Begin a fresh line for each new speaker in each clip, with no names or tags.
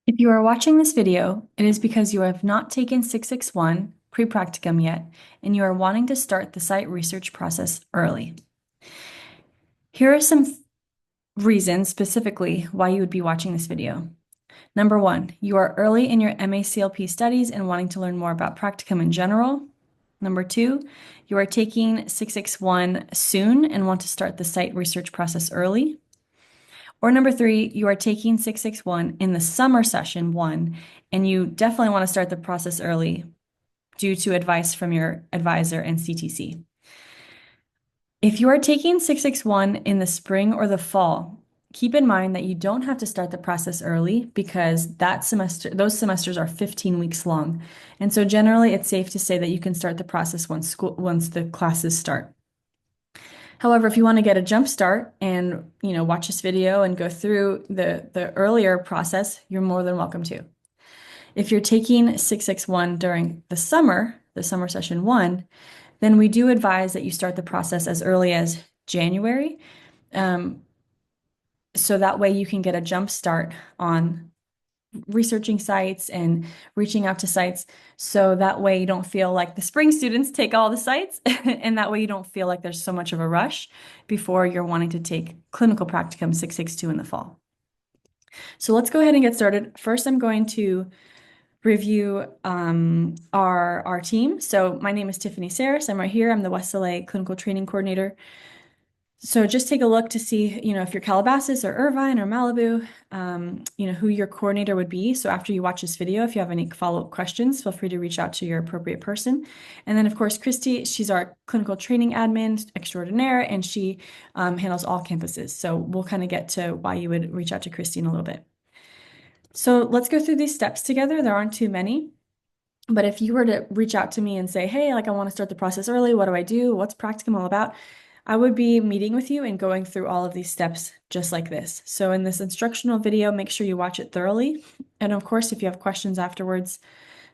If you are watching this video, it is because you have not taken 661 pre-practicum yet, and you are wanting to start the site research process early. Here are some reasons specifically why you would be watching this video. Number one, you are early in your MA-CLP studies and wanting to learn more about practicum in general. Number two, you are taking 661 soon and want to start the site research process early. Or number three, you are taking 661 in the summer session one, and you definitely want to start the process early due to advice from your advisor and CTC. If you are taking 661 in the spring or the fall, keep in mind that you don't have to start the process early because those semesters are 15 weeks long. And so generally it's safe to say that you can start the process once the classes start. However, if you want to get a jump start and, watch this video and go through the earlier process, you're more than welcome to. If you're taking 661 during the summer session one, then we do advise that you start the process as early as January. So that way you can get a jump start on researching sites and reaching out to sites. So that way you don't feel like the spring students take all the sites, and that way you don't feel like there's so much of a rush before you're wanting to take clinical practicum 662 in the fall. So let's go ahead and get started. First, I'm going to review our team. So my name is Tiffany Saris. I'm right here. I'm the West LA Clinical Training Coordinator. So just take a look to see, if you're Calabasas or Irvine or Malibu, who your coordinator would be. So after you watch this video, if you have any follow-up questions, feel free to reach out to your appropriate person. And then, of course, Christy, she's our clinical training admin extraordinaire, and she handles all campuses. So we'll kind of get to why you would reach out to Christy in a little bit. So let's go through these steps together. There aren't too many. But if you were to reach out to me and say, hey, I want to start the process early, what do I do? What's practicum all about? I would be meeting with you and going through all of these steps just like this. So in this instructional video, make sure you watch it thoroughly. And of course, if you have questions afterwards,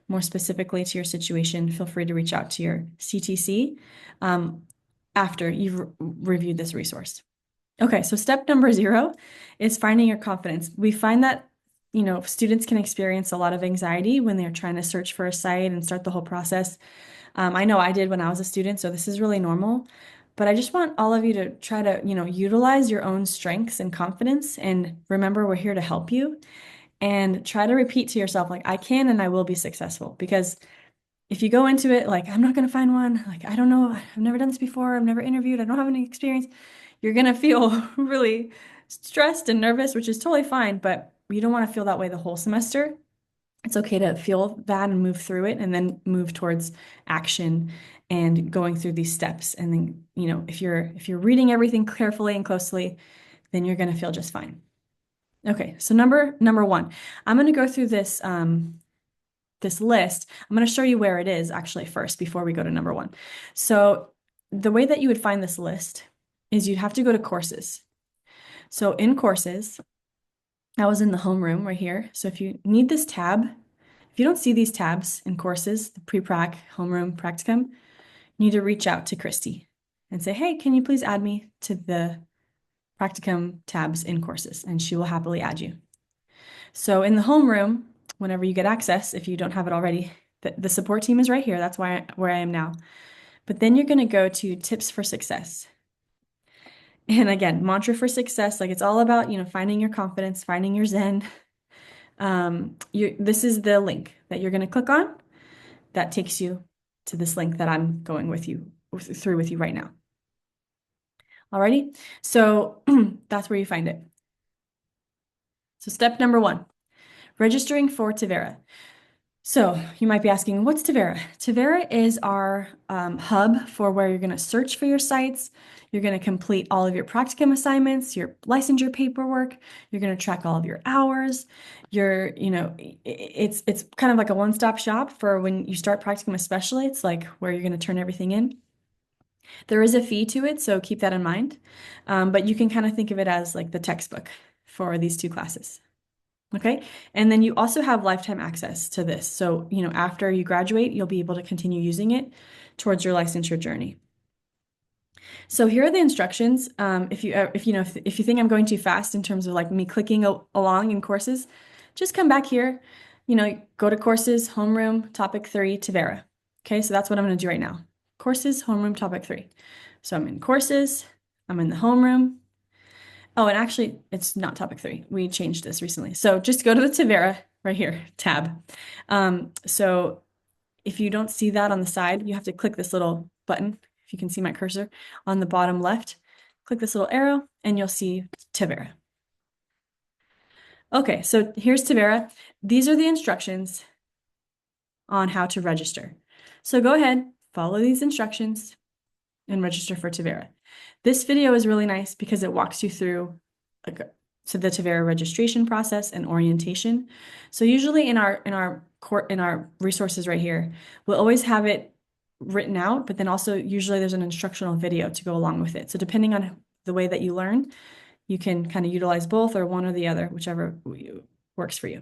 more specifically to your situation, feel free to reach out to your CTC after you've reviewed this resource. Okay, so step number 0 is finding your confidence. We find that students can experience a lot of anxiety when they're trying to search for a site and start the whole process. I know I did when I was a student, so this is really normal. But I just want all of you to try to, utilize your own strengths and confidence. And remember, we're here to help you. And try to repeat to yourself, like, I can and I will be successful. Because if you go into it like, I'm not going to find one, like, I don't know, I've never done this before, I've never interviewed, I don't have any experience, you're going to feel really stressed and nervous, which is totally fine. But you don't want to feel that way the whole semester. It's okay to feel that and move through it and then move towards action and going through these steps. And then, if you're reading everything carefully and closely, then you're going to feel just fine. Okay, so number one, I'm going to go through this this list. I'm going to show you where it is actually first before we go to number 1. So the way that you would find this list is you'd have to go to courses. So in courses, I was in the homeroom right here. So if you need this tab, if you don't see these tabs in courses, the pre-prac, homeroom, practicum, you need to reach out to Christy and say, hey, can you please add me to the practicum tabs in courses? And she will happily add you. So in the homeroom, whenever you get access, if you don't have it already, the support team is right here. That's where I am now. But then you're going to go to tips for success. And mantra for success, like it's all about, finding your confidence, finding your zen. This is the link that you're going to click on that takes you to this link that I'm going through with you right now. Alrighty, so that's where you find it. So step number 1, registering for Tevera. So you might be asking, what's Tevera? Tevera is our hub for where you're going to search for your sites. You're going to complete all of your practicum assignments, your licensure paperwork. You're going to track all of your hours. It's kind of like a one-stop shop for when you start practicum, especially. It's like where you're going to turn everything in. There is a fee to it, so keep that in mind. But you can kind of think of it as like the textbook for these 2 classes. Okay, and then you also have lifetime access to this. So, after you graduate, you'll be able to continue using it towards your licensure journey. So here are the instructions. If you think I'm going too fast in terms of like me clicking along in courses, just come back here, go to courses, homeroom, topic 3, Tevera. Okay, so that's what I'm going to do right now. Courses, homeroom, topic 3. So I'm in courses, I'm in the homeroom. Oh, and actually, it's not topic 3. We changed this recently. So just go to the Tevera right here, tab. So if you don't see that on the side, you have to click this little button. If you can see my cursor on the bottom left, click this little arrow and you'll see Tevera. Okay, so here's Tevera. These are the instructions on how to register. So go ahead, follow these instructions and register for Tevera. This video is really nice because it walks you through to the Tevera registration process and orientation. So usually in our resources right here, we'll always have it written out, but then also usually there's an instructional video to go along with it. So depending on the way that you learn, you can kind of utilize both or one or the other, whichever works for you.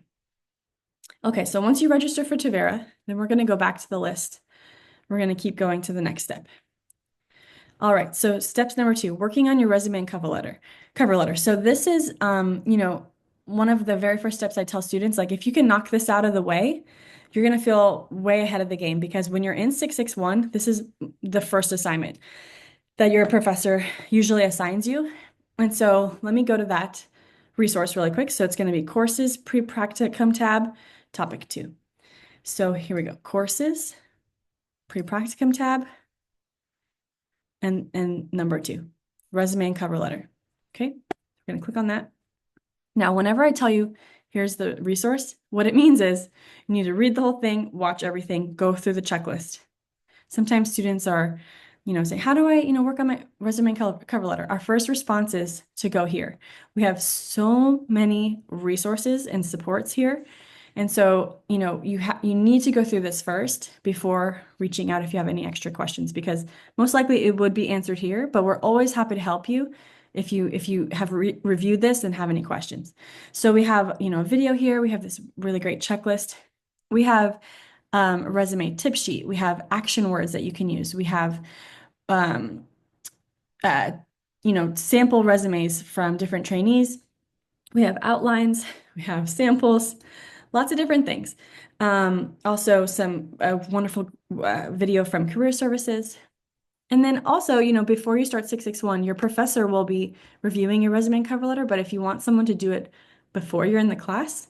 Okay, so once you register for Tevera, then we're going to go back to the list. We're going to keep going to the next step. All right, so steps number 2, working on your resume and cover letter. So this is, one of the very first steps I tell students, like if you can knock this out of the way, you're going to feel way ahead of the game because when you're in 661, this is the first assignment that your professor usually assigns you. And so let me go to that resource really quick. So it's going to be courses, pre-practicum tab, topic 2. So here we go, courses, pre-practicum tab, and number 2, resume and cover letter. Okay, we're going to click on that. Now, whenever I tell you, here's the resource, what it means is you need to read the whole thing, watch everything, go through the checklist. Sometimes students are, say, how do I, work on my resume and cover letter? Our first response is to go here. We have so many resources and supports here. And so, you need to go through this first before reaching out if you have any extra questions, because most likely it would be answered here, but we're always happy to help you if you have reviewed this and have any questions. So we have, a video here. We have this really great checklist. We have a resume tip sheet. We have action words that you can use. We have, sample resumes from different trainees. We have outlines. We have samples. Lots of different things. Also some wonderful video from career services. And then also, before you start 661, your professor will be reviewing your resume and cover letter. But if you want someone to do it before you're in the class,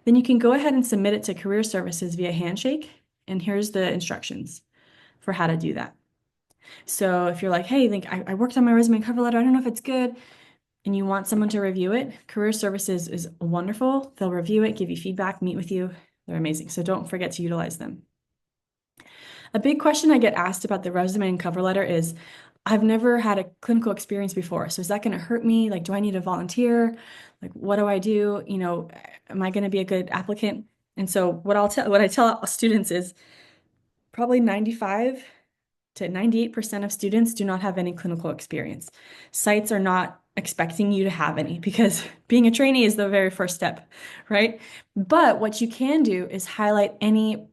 then you can go ahead and submit it to career services via Handshake. And here's the instructions for how to do that. So if you're like, hey, I worked on my resume and cover letter, I don't know if it's good, and you want someone to review it, career services is wonderful. They'll review it, give you feedback, meet with you. They're amazing. So don't forget to utilize them. A big question I get asked about the resume and cover letter is, I've never had a clinical experience before. So is that going to hurt me? Like, do I need to volunteer? Like, what do I do? Am I going to be a good applicant? And so what I tell students is probably 95 to 98% of students do not have any clinical experience. Sites are not expecting you to have any because being a trainee is the very first step, right? But what you can do is highlight any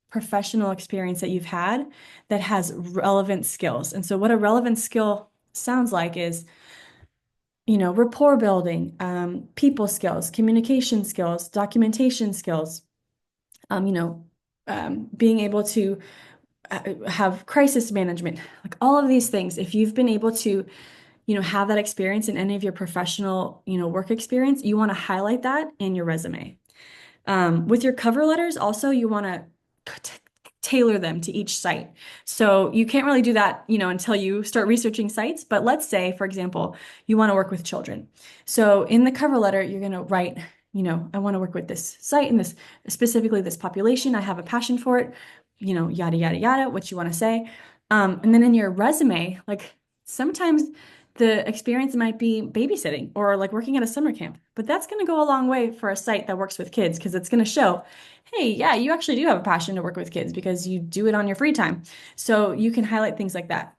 professional experience that you've had that has relevant skills. And so what a relevant skill sounds like is, rapport building, people skills, communication skills, documentation skills, being able to have crisis management, like all of these things. If you've been able to, have that experience in any of your professional, work experience, you want to highlight that in your resume. With your cover letters, also, you want to tailor them to each site. So you can't really do that, until you start researching sites. But let's say, for example, you want to work with children. So in the cover letter, you're going to write, I want to work with this site and specifically this population. I have a passion for it, yada, yada, yada, what you want to say. And then in your resume, like sometimes the experience might be babysitting or like working at a summer camp, but that's going to go a long way for a site that works with kids because it's going to show, hey, yeah, you actually do have a passion to work with kids because you do it on your free time. So you can highlight things like that.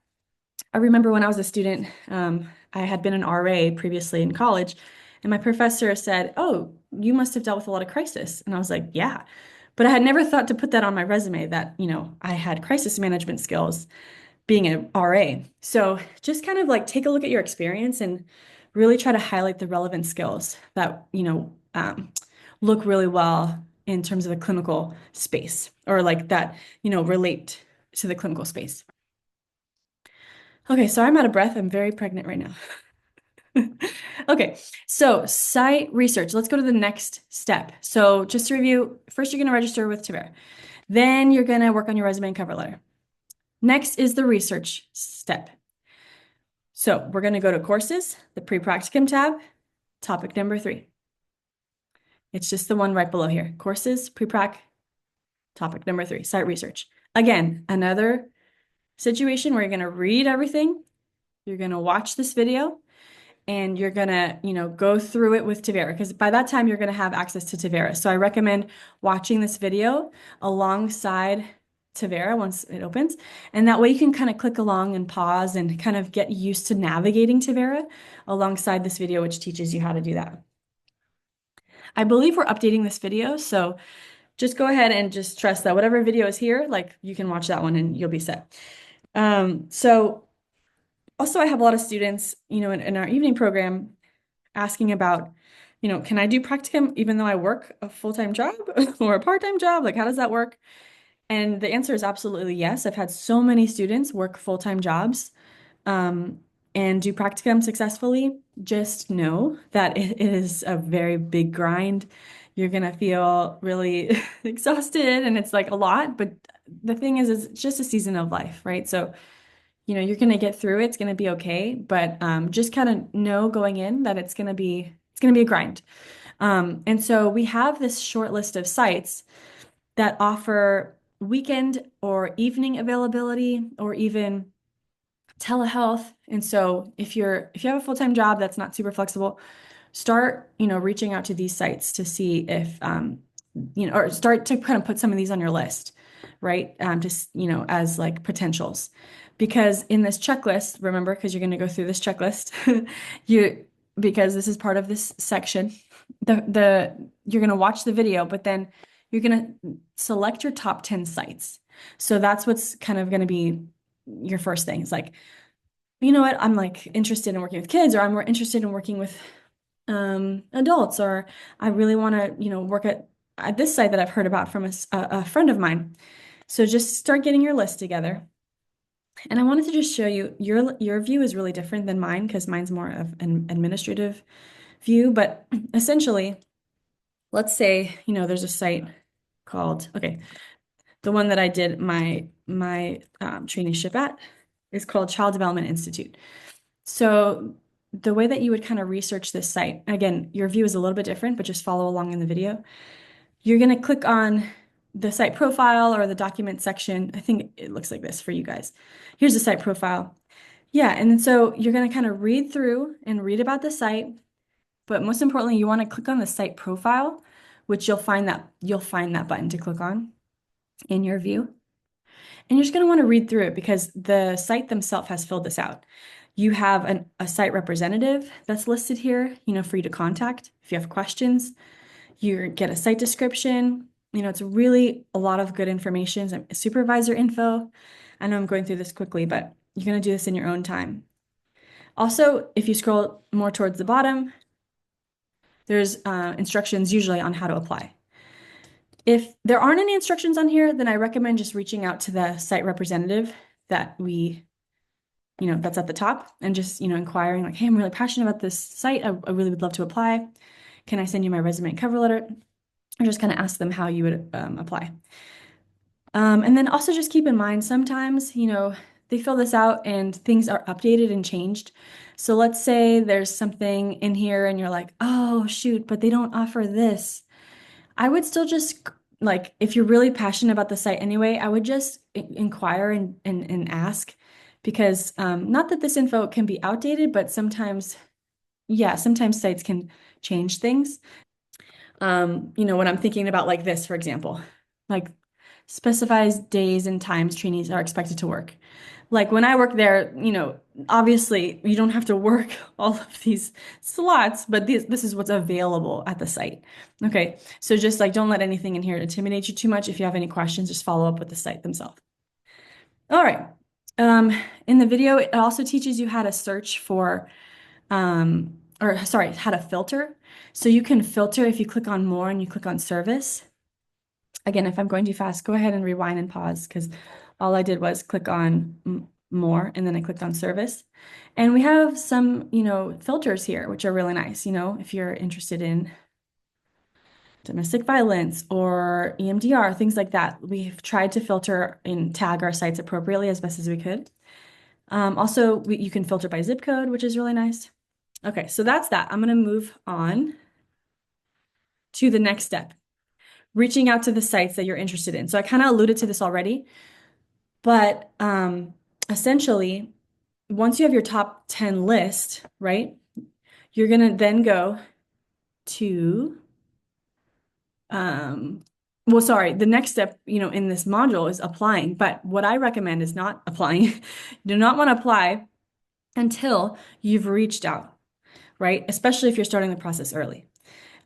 I remember when I was a student, I had been an RA previously in college, and my professor said, oh, you must have dealt with a lot of crisis. And I was like, yeah. But I had never thought to put that on my resume that, I had crisis management skills being an RA. So just kind of like take a look at your experience and really try to highlight the relevant skills that, look really well in terms of the clinical space or like that, relate to the clinical space. Okay, so I'm out of breath. I'm very pregnant right now. Okay, so site research. Let's go to the next step. So just to review, first you're going to register with Tevera. Then you're going to work on your resume and cover letter. Next is the research step. So we're going to go to courses, the pre-practicum tab, topic number 3. It's just the one right below here. Courses, pre-prac, topic number 3, site research. Again, another situation where you're going to read everything. You're going to watch this video and you're going to, go through it with Tevera because by that time you're going to have access to Tevera. So I recommend watching this video alongside Tevera once it opens. And that way you can kind of click along and pause and kind of get used to navigating Tevera alongside this video, which teaches you how to do that. I believe we're updating this video, so just go ahead and just trust that whatever video is here, like you can watch that one and you'll be set. So also I have a lot of students, in our evening program asking about, can I do practicum even though I work a full-time job or a part-time job? Like, how does that work? And the answer is absolutely yes. I've had so many students work full-time jobs and do practicum successfully. Just know that it is a very big grind. You're gonna feel really exhausted and it's like a lot, but the thing is it's just a season of life, right? So, you're gonna get through it. It's gonna be okay, but just kind of know going in that it's gonna be a grind. And so we have this short list of sites that offer weekend or evening availability or even telehealth. And so if you have a full-time job that's not super flexible, start, reaching out to these sites to see if or start to kind of put some of these on your list, right? Just, as like potentials. Because in this checklist, remember, because you're going to go through this checklist, you because this is part of this section, you're going to watch the video, but then you're going to select your top 10 sites. So that's what's kind of going to be your first thing. It's like, you know what, I'm like interested in working with kids, or I'm more interested in working with adults, or I really want to, work at this site that I've heard about from a friend of mine. So just start getting your list together. And I wanted to just show you your view is really different than mine because mine's more of an administrative view. But essentially, let's say, there's a site called, okay, the one that I did my traineeship at is called Child Development Institute. So the way that you would kind of research this site, again, your view is a little bit different, but just follow along in the video. You're going to click on the site profile or the document section. I think it looks like this for you guys. Here's the site profile. Yeah, and then so you're going to kind of read through and read about the site, but most importantly, you want to click on the site profile, which you'll find that button to click on in your view. And you're just going to want to read through it because the site themselves has filled this out. You have a site representative that's listed here, for you to contact if you have questions. You get a site description. It's really a lot of good information. Some supervisor info. I know I'm going through this quickly, but you're going to do this in your own time. Also, if you scroll more towards the bottom, there's instructions usually on how to apply. If there aren't any instructions on here, then I recommend just reaching out to the site representative that that's at the top and just, inquiring like, hey, I'm really passionate about this site. I really would love to apply. Can I send you my resume and cover letter? Or just kind of ask them how you would apply. And then also just keep in mind, sometimes, they fill this out and things are updated and changed. So let's say there's something in here and you're like, oh, shoot, but they don't offer this. I would still just like, if you're really passionate about the site anyway, I would just inquire and ask because not that this info can be outdated, but sometimes sites can change things. When I'm thinking about like this, for example, like specifies days and times trainees are expected to work. Like when I work there, obviously you don't have to work all of these slots, but this is what's available at the site. Okay, so just like don't let anything in here intimidate you too much. If you have any questions, just follow up with the site themselves. All right. In the video, it also teaches you how to search for, how to filter. So you can filter if you click on more and you click on service. Again, if I'm going too fast, go ahead and rewind and pause because all I did was click on more and then I clicked on service. And we have some, filters here, which are really nice. If you're interested in domestic violence or EMDR, things like that, we've tried to filter and tag our sites appropriately as best as we could. Also, you can filter by zip code, which is really nice. Okay, so that's that. I'm going to move on to the next step, reaching out to the sites that you're interested in. So I kind of alluded to this already, but essentially, once you have your top 10 list, right, you're going to then go to, well, sorry, the next step, in this module is applying. But what I recommend is not applying. You do not want to apply until you've reached out, right? Especially if you're starting the process early.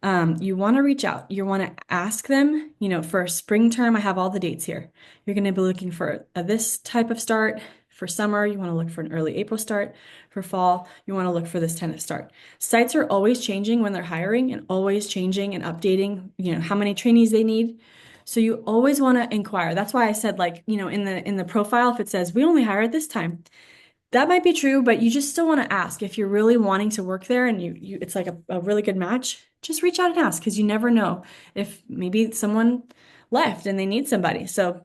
You want to reach out. You want to ask them, for spring term, I have all the dates here. You're going to be looking for this type of start. For summer, you want to look for an early April start. For fall, you want to look for this tentative start. Sites are always changing when they're hiring and always changing and updating, how many trainees they need. So you always want to inquire. That's why I said, like, in the profile, if it says we only hire at this time, that might be true, but you just still want to ask. If you're really wanting to work there and it's like a really good match, just reach out and ask because you never know if maybe someone left and they need somebody. So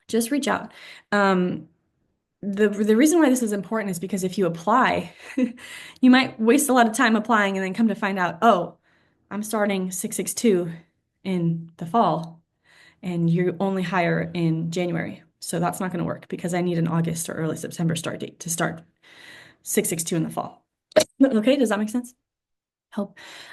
just reach out. The reason why this is important is because if you apply, you might waste a lot of time applying and then come to find out, oh, I'm starting 662 in the fall and you only hire in January. So that's not going to work because I need an August or early September start date to start 662 in the fall. Okay, does that make sense?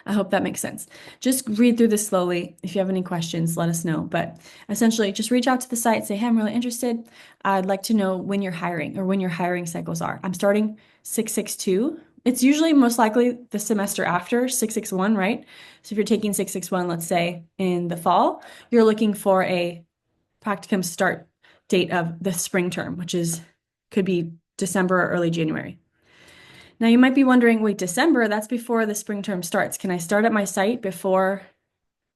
I hope that makes sense. Just read through this slowly. If you have any questions, let us know. But essentially, just reach out to the site, say, hey, I'm really interested. I'd like to know when you're hiring or when your hiring cycles are. I'm starting 662. It's usually most likely the semester after 661, right? So if you're taking 661, let's say in the fall, you're looking for a practicum start date of the spring term, which could be December or early January. Now you might be wondering, wait, December, that's before the spring term starts. Can I start at my site before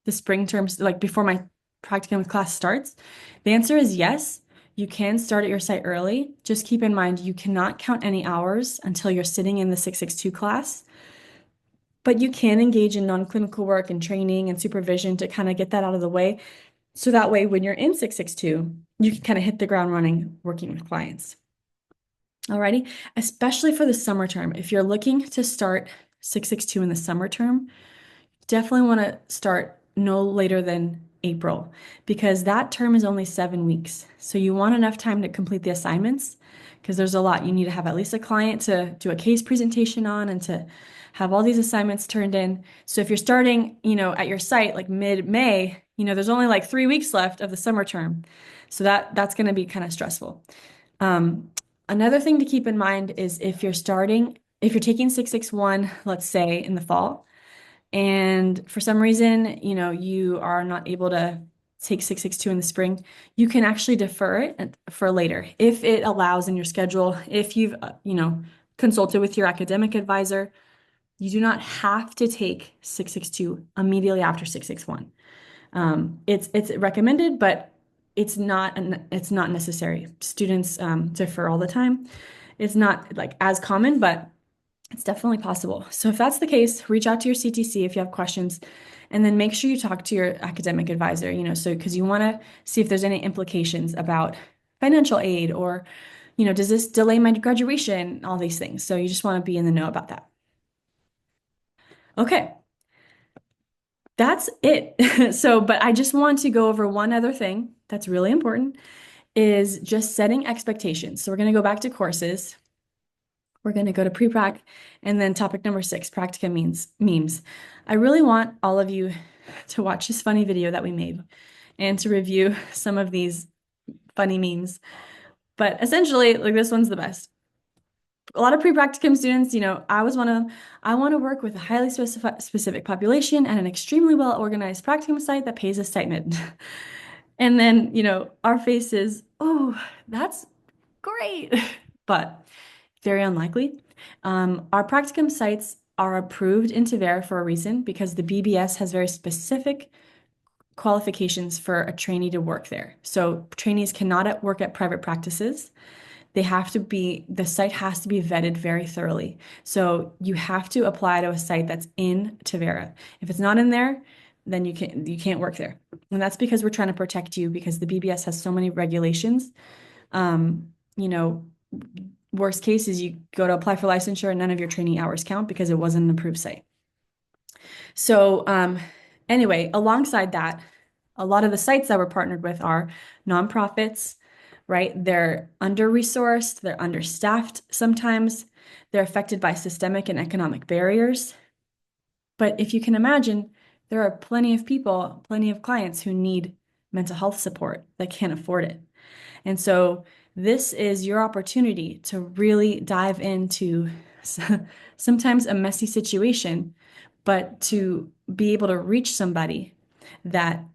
the spring term, like before my practicum class starts? The answer is yes. You can start at your site early. Just keep in mind, you cannot count any hours until you're sitting in the 662 class, but you can engage in non-clinical work and training and supervision to kind of get that out of the way. So that way, when you're in 662, you can kind of hit the ground running working with clients. Alrighty, especially for the summer term. If you're looking to start 662 in the summer term, definitely want to start no later than April because that term is only 7 weeks. So you want enough time to complete the assignments because there's a lot. You need to have at least a client to do a case presentation on and to have all these assignments turned in. So if you're starting, at your site like mid-May, there's only like 3 weeks left of the summer term. So that's going to be kind of stressful. Another thing to keep in mind is if you're taking 661, let's say in the fall, and for some reason, you are not able to take 662 in the spring, you can actually defer it for later if it allows in your schedule. If you've, consulted with your academic advisor, you do not have to take 662 immediately after 661. It's recommended, but it's not necessary. Students defer all the time. It's not like as common, but it's definitely possible. So if that's the case, reach out to your CTC if you have questions, and then make sure you talk to your academic advisor, because you want to see if there's any implications about financial aid or, does this delay my graduation, all these things. So you just want to be in the know about that. Okay. That's it. But I just want to go over one other thing that's really important is just setting expectations. So we're going to go back to courses. We're going to go to pre-prac and then topic number 6, practicum memes. I really want all of you to watch this funny video that we made and to review some of these funny memes. But essentially, like this one's the best. A lot of pre-practicum students, I want to work with a highly specific population and an extremely well-organized practicum site that pays a stipend. And then, our face is, oh, that's great, but very unlikely. Our practicum sites are approved in Tevera for a reason because the BBS has very specific qualifications for a trainee to work there. So trainees cannot work at private practices. The site has to be vetted very thoroughly. So you have to apply to a site that's in Tevera. If it's not in there, then you can't work there. And that's because we're trying to protect you because the BBS has so many regulations. Um, you know, worst case is you go to apply for licensure and none of your training hours count because it wasn't an approved site. So anyway, alongside that, a lot of the sites that we're partnered with are nonprofits, right? They're under-resourced, they're understaffed sometimes, they're affected by systemic and economic barriers. But if you can imagine, there are plenty of people, plenty of clients who need mental health support that can't afford it. And so this is your opportunity to really dive into sometimes a messy situation, but to be able to reach somebody that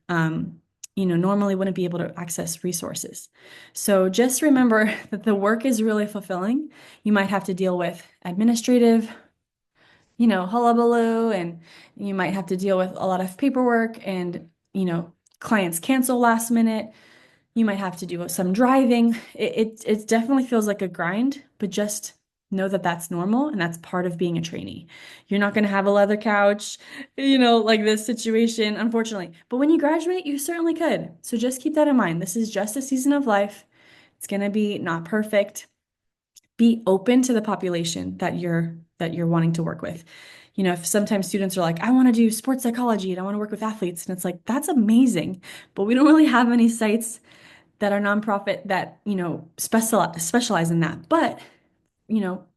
normally wouldn't be able to access resources. So just remember that the work is really fulfilling. You might have to deal with administrative, hullabaloo, and you might have to deal with a lot of paperwork and, clients cancel last minute. You might have to do some driving. It definitely feels like a grind, but just know that that's normal and that's part of being a trainee. You're not going to have a leather couch, like this situation, unfortunately. But when you graduate, you certainly could. So just keep that in mind. This is just a season of life. It's going to be not perfect. Be open to the population that you're wanting to work with. If sometimes students are like, I want to do sports psychology and I want to work with athletes, and it's like, that's amazing, but we don't really have many sites that are nonprofit that, specialize in that. But,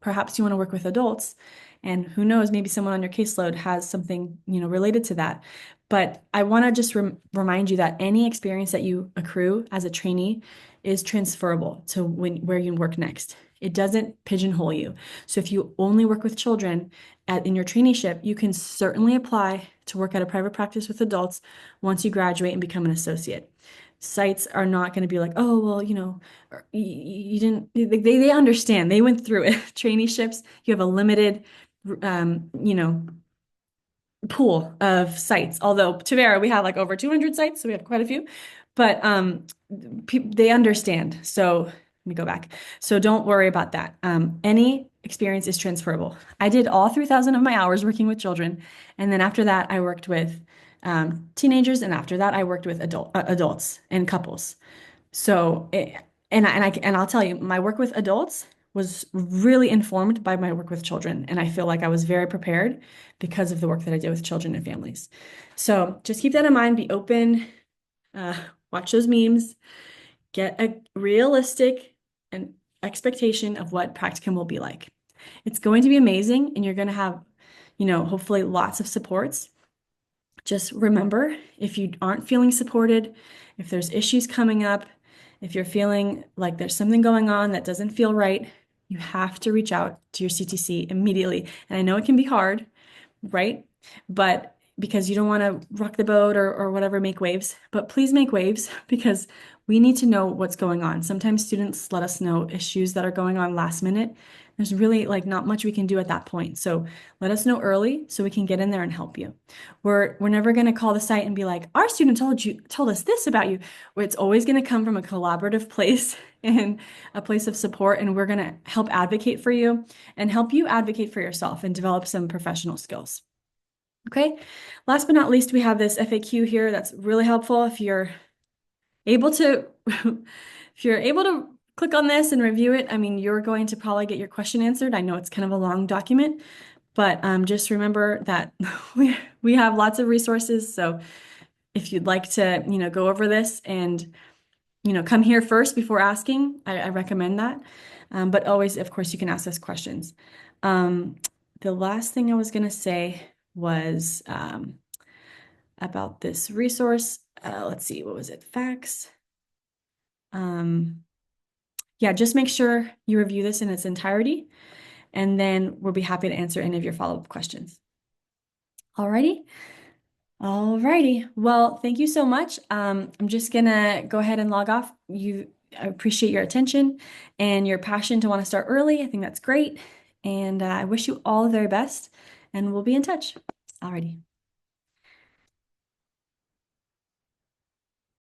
perhaps you want to work with adults, and who knows, maybe someone on your caseload has something, related to that. But I want to just remind you that any experience that you accrue as a trainee is transferable to where you work next. It doesn't pigeonhole you. So if you only work with children in your traineeship, you can certainly apply to work at a private practice with adults once you graduate and become an associate. Sites are not going to be like, oh, well, you didn't, they understand. They went through it. Traineeships, you have a limited, pool of sites. Although Tevera, we have like over 200 sites, so we have quite a few. But they understand. So let me go back. So don't worry about that. Any experience is transferable. I did all 3,000 of my hours working with children, and then after that, I worked with teenagers, and after that, I worked with adults and couples. So, and I'll tell you, my work with adults was really informed by my work with children, and I feel like I was very prepared because of the work that I did with children and families. So just keep that in mind, be open, uh, watch those memes, get a realistic and expectation of what practicum will be like. It's going to be amazing, and you're going to have, hopefully lots of supports. Just remember, if you aren't feeling supported, if there's issues coming up, if you're feeling like there's something going on that doesn't feel right, you have to reach out to your CTC immediately. And I know it can be hard, right? But because you don't want to rock the boat or whatever, make waves, but please make waves because we need to know what's going on. Sometimes students let us know issues that are going on last minute. There's really like not much we can do at that point. So let us know early so we can get in there and help you. We're never going to call the site and be like, our student told us this about you. It's always going to come from a collaborative place and a place of support, and we're going to help advocate for you and help you advocate for yourself and develop some professional skills. Okay, last but not least, we have this FAQ here that's really helpful if you're able to click on this and review it. I mean, you're going to probably get your question answered. I know it's kind of a long document, but just remember that we have lots of resources. So if you'd like to, go over this and, come here first before asking, I recommend that. But always, of course, you can ask us questions. The last thing I was going to say was about this resource. Let's see, what was it? Facts. Yeah, just make sure you review this in its entirety, and then we'll be happy to answer any of your follow-up questions. Alrighty. Alrighty. Well, thank you so much. I'm just gonna go ahead and log off. I appreciate your attention and your passion to want to start early. I think that's great. And I wish you all the very best. and we'll be in touch. Alrighty.